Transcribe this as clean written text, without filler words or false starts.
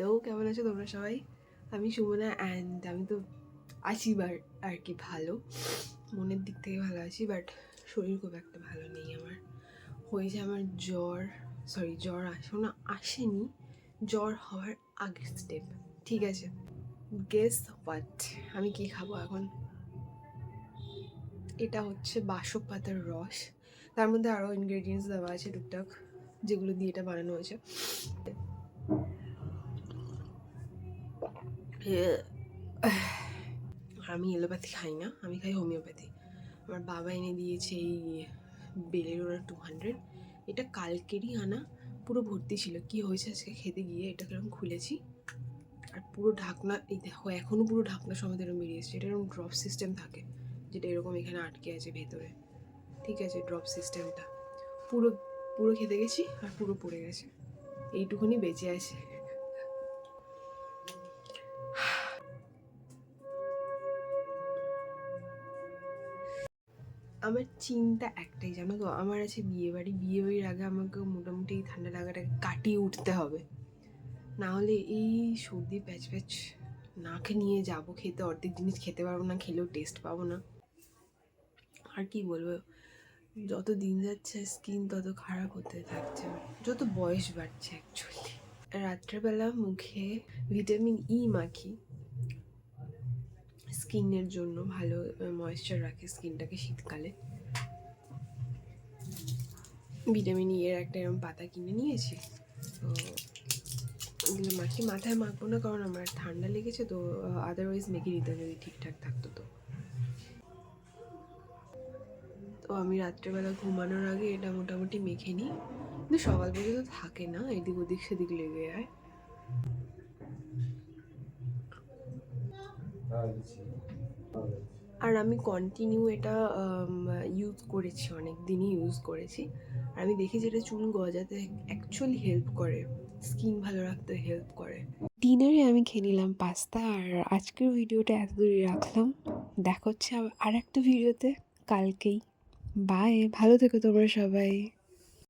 Hello, কেমন আছো তোমরা সবাই? আমি সুমনা অ্যান্ড আমি তো আছি আর কি ভালো, মনের দিক থেকে ভালো আছি, বাট শরীর খুব একটা ভালো নেই আমার। হয়েছে আমার জ্বর আসেনি, জ্বর হওয়ার আগের স্টেপ। ঠিক আছে, গেস হোয়াট আমি কি খাবো এখন? এটা হচ্ছে বাসক পাতার রস, তার মধ্যে আরও ইনগ্রেডিয়েন্টস দেওয়া আছে টুকটাক, যেগুলো দিয়ে এটা বানানো হয়েছে। আমি এলোপ্যাথি খাই না, আমি খাই হোমিওপ্যাথি। আমার বাবা এনে দিয়েছে এই বেলেরোরা 200, এটা কালকেরই আনা, পুরো ভর্তি ছিল। কি হয়েছে আজকে খেতে গিয়ে এটা কিরকম খুলেছি, আর পুরো ঢাকনা, এই দেখো এখনও পুরো ঢাকনা সমেত এরকম বেরিয়ে এসছে। এটা এরকম ড্রপ সিস্টেম থাকে, যেটা এরকম এখানে আটকে আছে ভেতরে। ঠিক আছে, ড্রপ সিস্টেমটা পুরো পুরো খেতে গেছি আর পুরো পড়ে গেছে, এইটুকুনি বেঁচে আছে। আমার চিন্তা একটাই, জানো তো, আমার আছে বিয়েবাড়ির আগে আমাকে মোটামুটি এই ঠান্ডা লাগাটাকে কাটিয়ে উঠতে হবে, না হলে এই সর্দি প্যাচ নাকে নিয়ে যাবো খেতে, অর্ধেক জিনিস খেতে পারবো না, খেলেও টেস্ট পাবো না। আর কি বলবো, যত দিন যাচ্ছে স্কিন তত খারাপ হতে থাকছে, যত বয়স বাড়ছে অ্যাকচুয়ালি। রাত্রেবেলা মুখে ভিটামিন ই মাখি, স্কিনের জন্য ভালো ময়েশ্চার রাখে স্কিনটাকে শীতকালে। ভিটামিন ই এর একটা এরকম পাতা কিনে নিয়েছি, তো এগুলো মাখি। মাথায় মাখবো না কারণ আমার ঠান্ডা লেগেছে, তো আদারওয়াইজ মেখে নিতাম যদি ঠিকঠাক থাকতো। তো আমি রাত্রেবেলা ঘুমানোর আগে এটা মোটামুটি মেখে নিই, কিন্তু সকাল পর্যন্ত থাকে না, এদিক ওদিক সেদিক লেগে যায়। আর আমি কন্টিনিউ এটা ইউজ করেছি, অনেক দিনই ইউজ করেছি, আর আমি দেখি যেটা চুল গজাতে অ্যাকচুয়ালি হেল্প করে, স্কিন ভালো রাখতে হেল্প করে। ডিনারে আমি খেয়ে নিলাম পাস্তা, আর আজকের ভিডিওটা এত দূরে রাখলাম। দেখা হচ্ছে আর একটা ভিডিওতে কালকেই। বাই, ভালো থেকো তোমরা সবাই।